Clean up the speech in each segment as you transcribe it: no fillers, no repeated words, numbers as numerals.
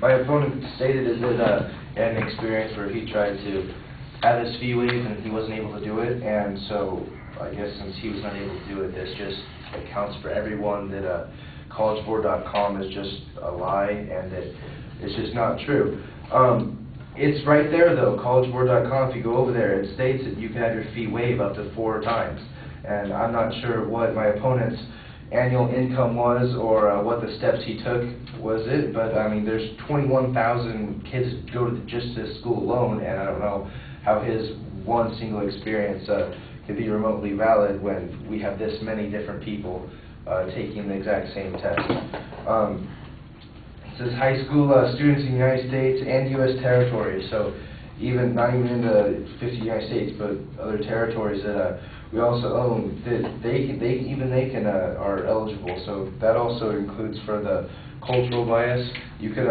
my opponent stated is that an experience where he tried to have his fee waived and he wasn't able to do it, and so I guess since he was not able to do it, this just accounts for everyone that collegeboard.com is just a lie and that it's just not true. It's right there though, collegeboard.com. If you go over there, it states that you can have your fee waived up to 4 times, and I'm not sure what my opponent's annual income was or what the steps he took was it, but I mean there's 21,000 kids go to just this school alone, and I don't know how his one single experience could be remotely valid when we have this many different people taking the exact same test. It says high school students in the United States and U.S. territories, so even not even in the 50 United States, but other territories that we also own, that they can are eligible. So that also includes for the cultural bias. You could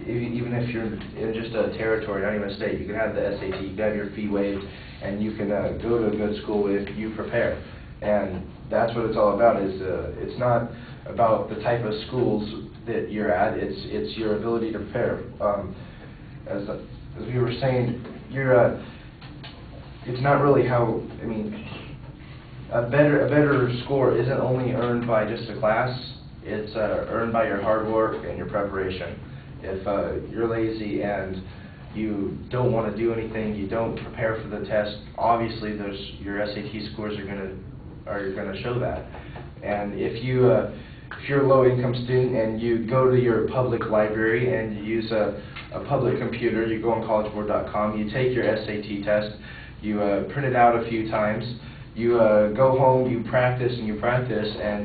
even if you're in just a territory, not even a state, you can have the SAT, you can have your fee waived, and you can go to a good school if you prepare. And that's what it's all about. Is it's not about the type of schools that you're at. It's your ability to prepare. As we were saying, it's not really how. I mean, a better score isn't only earned by just a class. It's earned by your hard work and your preparation. If you're lazy and you don't want to do anything, you don't prepare for the test, obviously your SAT scores are gonna show that. And if you're a low-income student and you go to your public library and you use a public computer, you go on collegeboard.com, you take your SAT test, you print it out a few times, you go home, you practice, and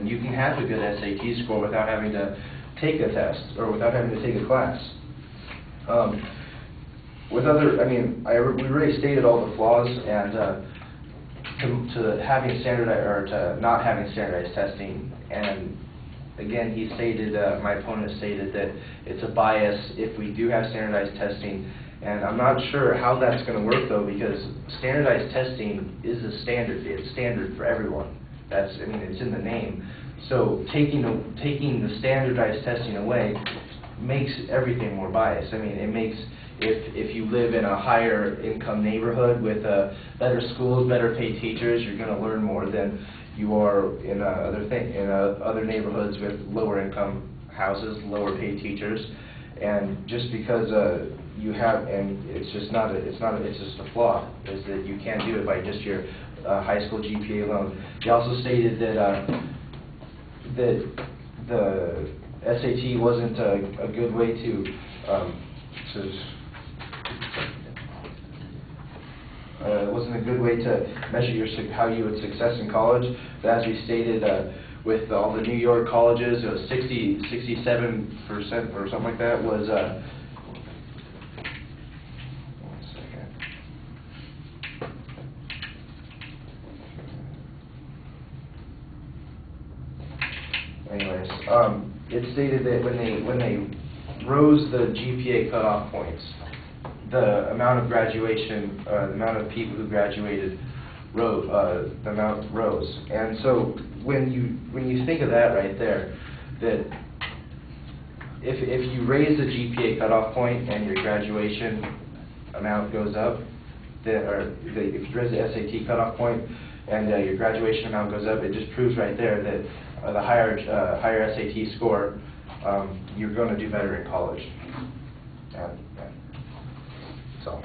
you can have a good SAT score without having to take a test or without having to take a class. We already stated all the flaws, and to having standardized or to not having standardized testing. And again, he stated, my opponent stated that it's a bias if we do have standardized testing. And I'm not sure how that's going to work though, because standardized testing is a standard. It's standard for everyone. It's in the name. So taking the standardized testing away makes everything more biased. It makes, if you live in a higher income neighborhood with better schools, better paid teachers, you're going to learn more than you are in other neighborhoods with lower income houses, lower paid teachers. And just because you have, and it's just a flaw, is that you can't do it by just your high school GPA alone. He also stated that that the SAT wasn't a good way to measure how you would success in college. But as we stated, with all the New York colleges, it was 67% or something like that was. Anyways, it stated that when they rose the GPA cutoff points, the amount of graduation, the amount of people who graduated, the amount rose. And so when you think of that right there, that if you raise the GPA cutoff point and your graduation amount goes up, if you raise the SAT cutoff point and your graduation amount goes up, it just proves right there that the higher SAT score, you're going to do better in college. So.